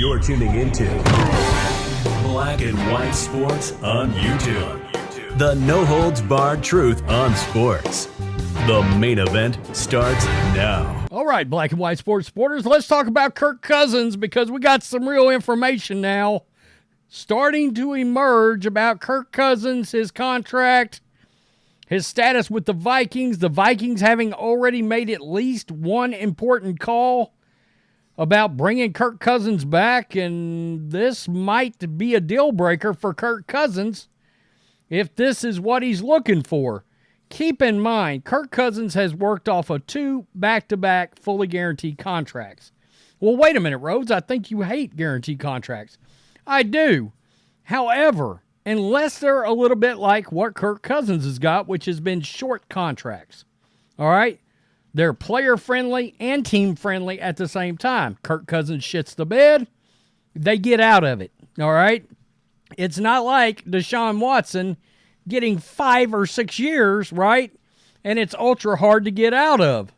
You're tuning into Black and White Sports on YouTube. The no-holds-barred truth on sports. The main event starts now. All right, Black and White Sports supporters, let's talk about Kirk Cousins because we got some real information now starting to emerge about Kirk Cousins, his contract, his status with the Vikings having already made at least one important call about bringing Kirk Cousins back, and this might be a deal breaker for Kirk Cousins if this is what he's looking for. Keep in mind, Kirk Cousins has worked off of 2 back-to-back fully guaranteed contracts. Well, wait a minute, Rhodes. I think you hate guaranteed contracts. I do. However, unless they're a little bit like what Kirk Cousins has got, which has been short contracts. All right? They're player-friendly and team-friendly at the same time. Kirk Cousins shits the bed. They get out of it. All right? It's not like Deshaun Watson getting 5 or 6 years, right? And it's ultra hard to get out of.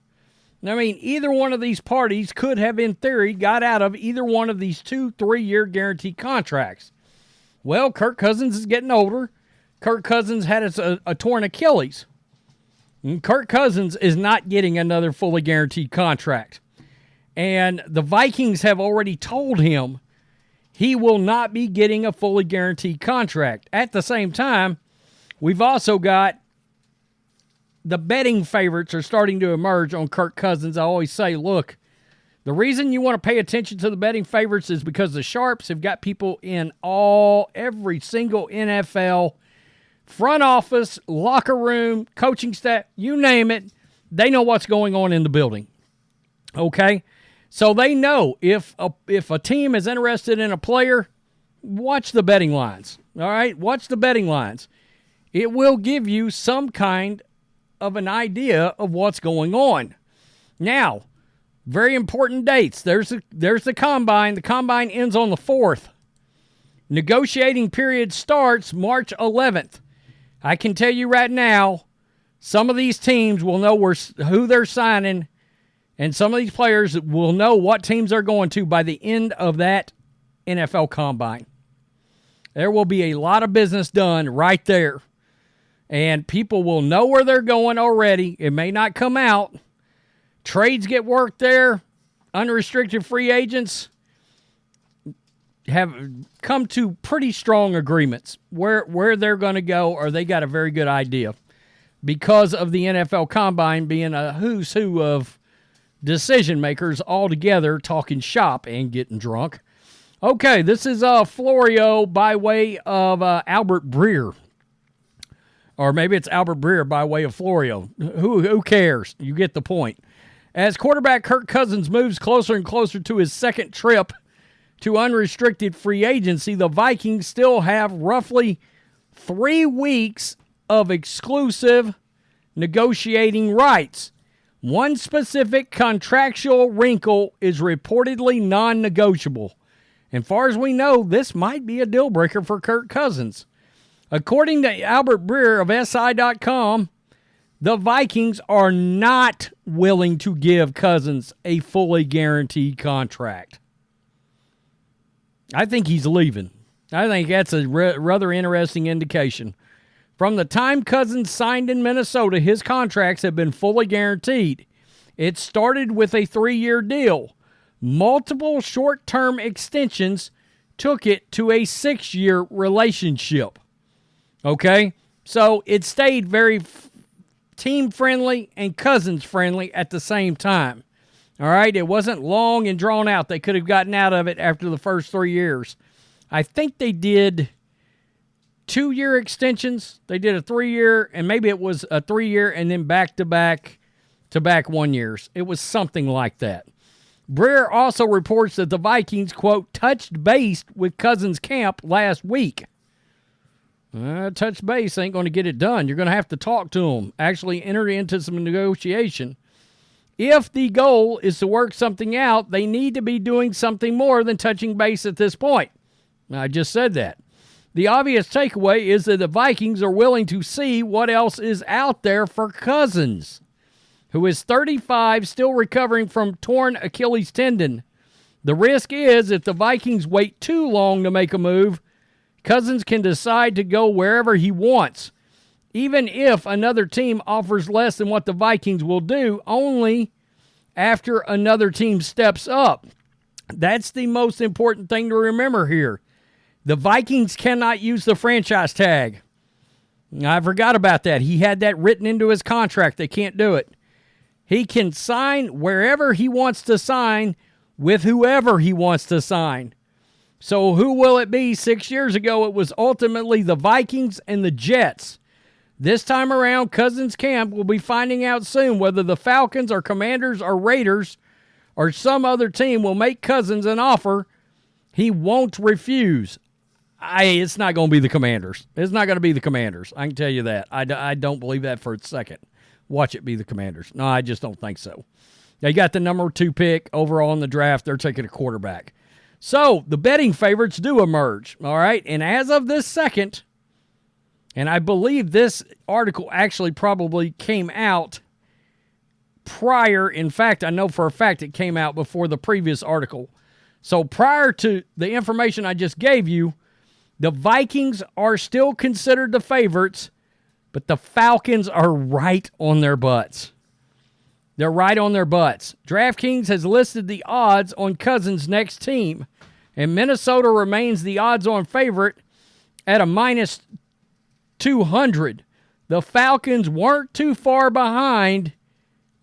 I mean, either one of these parties could have, in theory, got out of either one of these 2 3-year guaranteed contracts. Well, Kirk Cousins is getting older. Kirk Cousins had a torn Achilles. And Kirk Cousins is not getting another fully guaranteed contract. And the Vikings have already told him he will not be getting a fully guaranteed contract. At the same time, we've also got the betting favorites are starting to emerge on Kirk Cousins. I always say, look, the reason you want to pay attention to the betting favorites is because the Sharps have got people in every single NFL front office, locker room, coaching staff, you name it. They know what's going on in the building. Okay? So they know if a team is interested in a player, watch the betting lines. All right? Watch the betting lines. It will give you some kind of an idea of what's going on. Now, very important dates. There's the Combine. The Combine ends on the 4th. Negotiating period starts March 11th. I can tell you right now, some of these teams will know who they're signing, and some of these players will know what teams they're going to by the end of that NFL Combine. There will be a lot of business done right there, and people will know where they're going already. It may not come out. Trades get worked there. Unrestricted free agents have come to pretty strong agreements where they're going to go, or they got a very good idea because of the NFL Combine being a who's who of decision makers all together talking shop and getting drunk. Okay, this is Florio by way of Albert Breer. Or maybe it's Albert Breer by way of Florio. Who cares? You get the point. As quarterback Kirk Cousins moves closer and closer to his second trip to unrestricted free agency, the Vikings still have roughly 3 weeks of exclusive negotiating rights. One specific contractual wrinkle is reportedly non-negotiable. And far as we know, this might be a deal breaker for Kirk Cousins. According to Albert Breer of SI.com, the Vikings are not willing to give Cousins a fully guaranteed contract. I think he's leaving. I think that's a rather interesting indication. From the time Cousins signed in Minnesota, his contracts have been fully guaranteed. It started with a 3-year deal. Multiple short-term extensions took it to a 6-year relationship. Okay? So it stayed very team-friendly and Cousins-friendly at the same time. All right? It wasn't long and drawn out. They could have gotten out of it after the first 3 years. I think they did 2-year extensions. They did a 3-year, and maybe it was a 3-year and then back-to-back 1 years. It was something like that. Breer also reports that the Vikings, quote, touched base with Cousins' camp last week. Touch base ain't going to get it done. You're going to have to talk to him, actually enter into some negotiation. If the goal is to work something out, they need to be doing something more than touching base at this point. I just said that. The obvious takeaway is that the Vikings are willing to see what else is out there for Cousins, who is 35, still recovering from torn Achilles tendon. The risk is if the Vikings wait too long to make a move, Cousins can decide to go wherever he wants, even if another team offers less than what the Vikings will do, only after another team steps up. That's the most important thing to remember here. The Vikings cannot use the franchise tag. I forgot about that. He had that written into his contract. They can't do it. He can sign wherever he wants to sign with whoever he wants to sign. So who will it be? 6 years ago, it was ultimately the Vikings and the Jets. This time around, Cousins camp will be finding out soon whether the Falcons or Commanders or Raiders or some other team will make Cousins an offer he won't refuse. It's not going to be the Commanders. It's not going to be the Commanders. I can tell you that. I don't believe that for a second. Watch it be the Commanders. No, I just don't think so. They got the number 2 pick overall in the draft. They're taking a quarterback. So the betting favorites do emerge, all right? And as of this second, and I believe this article actually probably came out prior. In fact, I know for a fact it came out before the previous article. So prior to the information I just gave you, the Vikings are still considered the favorites, but the Falcons are right on their butts. They're right on their butts. DraftKings has listed the odds on Cousins' next team, and Minnesota remains the odds-on favorite at a minus 200. The Falcons weren't too far behind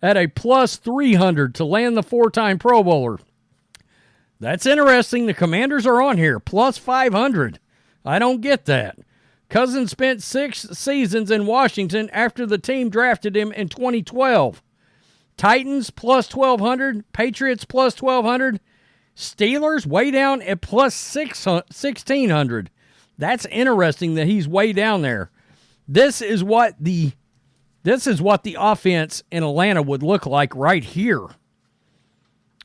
at a plus 300 to land the 4-time Pro Bowler. That's interesting. The Commanders are on here, plus 500. I don't get that. Cousins spent 6 seasons in Washington after the team drafted him in 2012. Titans plus 1,200. Patriots plus 1,200. Steelers way down at plus 1,600. That's interesting that he's way down there. This is what the offense in Atlanta would look like right here.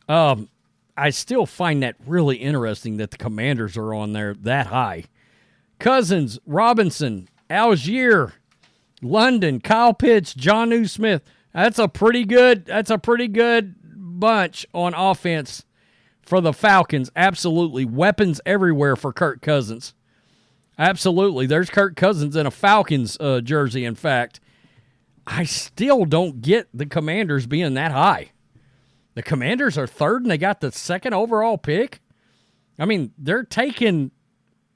I still find that really interesting that the Commanders are on there that high. Cousins, Robinson, Algier, London, Kyle Pitts, Jonnu Smith. That's a pretty good bunch on offense for the Falcons. Absolutely. Weapons everywhere for Kirk Cousins. Absolutely. There's Kirk Cousins in a Falcons jersey, in fact. I still don't get the Commanders being that high. The Commanders are third and they got the 2nd overall pick. I mean, they're taking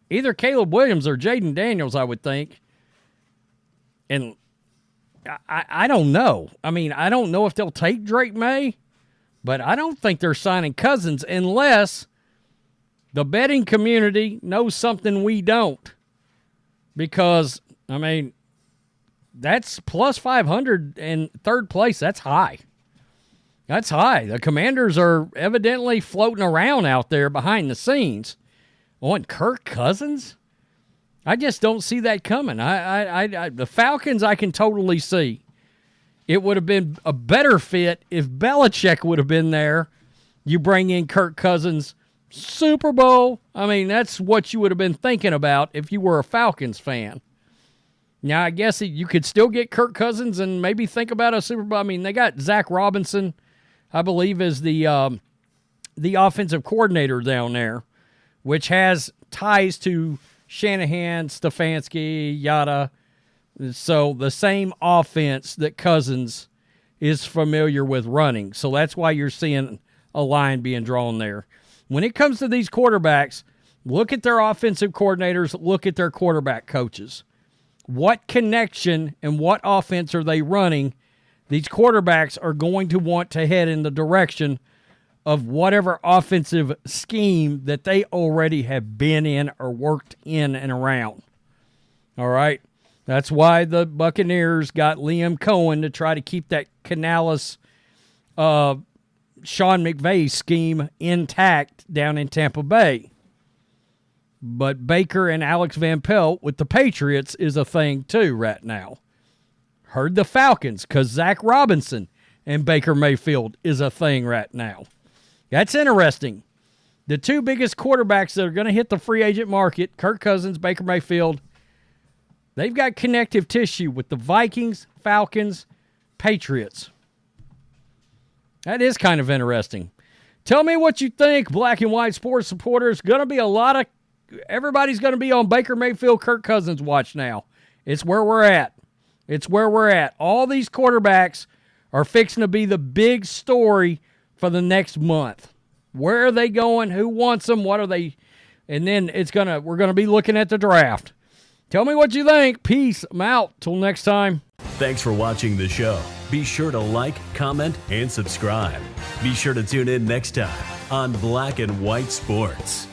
either Caleb Williams or Jaden Daniels, I would think. And I don't know. I mean, I don't know if they'll take Drake May, but I don't think they're signing Cousins unless the betting community knows something we don't. Because, I mean, that's plus 500 in third place. That's high. That's high. The Commanders are evidently floating around out there behind the scenes. On Kirk Cousins? I just don't see that coming. The Falcons I can totally see. It would have been a better fit if Belichick would have been there. You bring in Kirk Cousins, Super Bowl. I mean, that's what you would have been thinking about if you were a Falcons fan. Now, I guess you could still get Kirk Cousins and maybe think about a Super Bowl. I mean, they got Zach Robinson, I believe, is the offensive coordinator down there, which has ties to Shanahan, Stefanski, yada. So the same offense that Cousins is familiar with running. So that's why you're seeing a line being drawn there. When it comes to these quarterbacks, look at their offensive coordinators, look at their quarterback coaches. What connection and what offense are they running? These quarterbacks are going to want to head in the direction of whatever offensive scheme that they already have been in or worked in and around. All right? That's why the Buccaneers got Liam Cohen to try to keep that Canales, Sean McVay scheme intact down in Tampa Bay. But Baker and Alex Van Pelt with the Patriots is a thing too right now. Heard the Falcons because Zach Robinson and Baker Mayfield is a thing right now. That's interesting. The 2 biggest quarterbacks that are going to hit the free agent market, Kirk Cousins, Baker Mayfield, they've got connective tissue with the Vikings, Falcons, Patriots. That is kind of interesting. Tell me what you think, Black and White Sports supporters. Everybody's going to be on Baker Mayfield, Kirk Cousins watch now. It's where we're at. All these quarterbacks are fixing to be the big story for the next month. Where are they going? Who wants them? What are they? And then we're going to be looking at the draft. Tell me what you think. Peace. I'm out. Till next time. Thanks for watching the show. Be sure to like, comment, and subscribe. Be sure to tune in next time on Black and White Sports.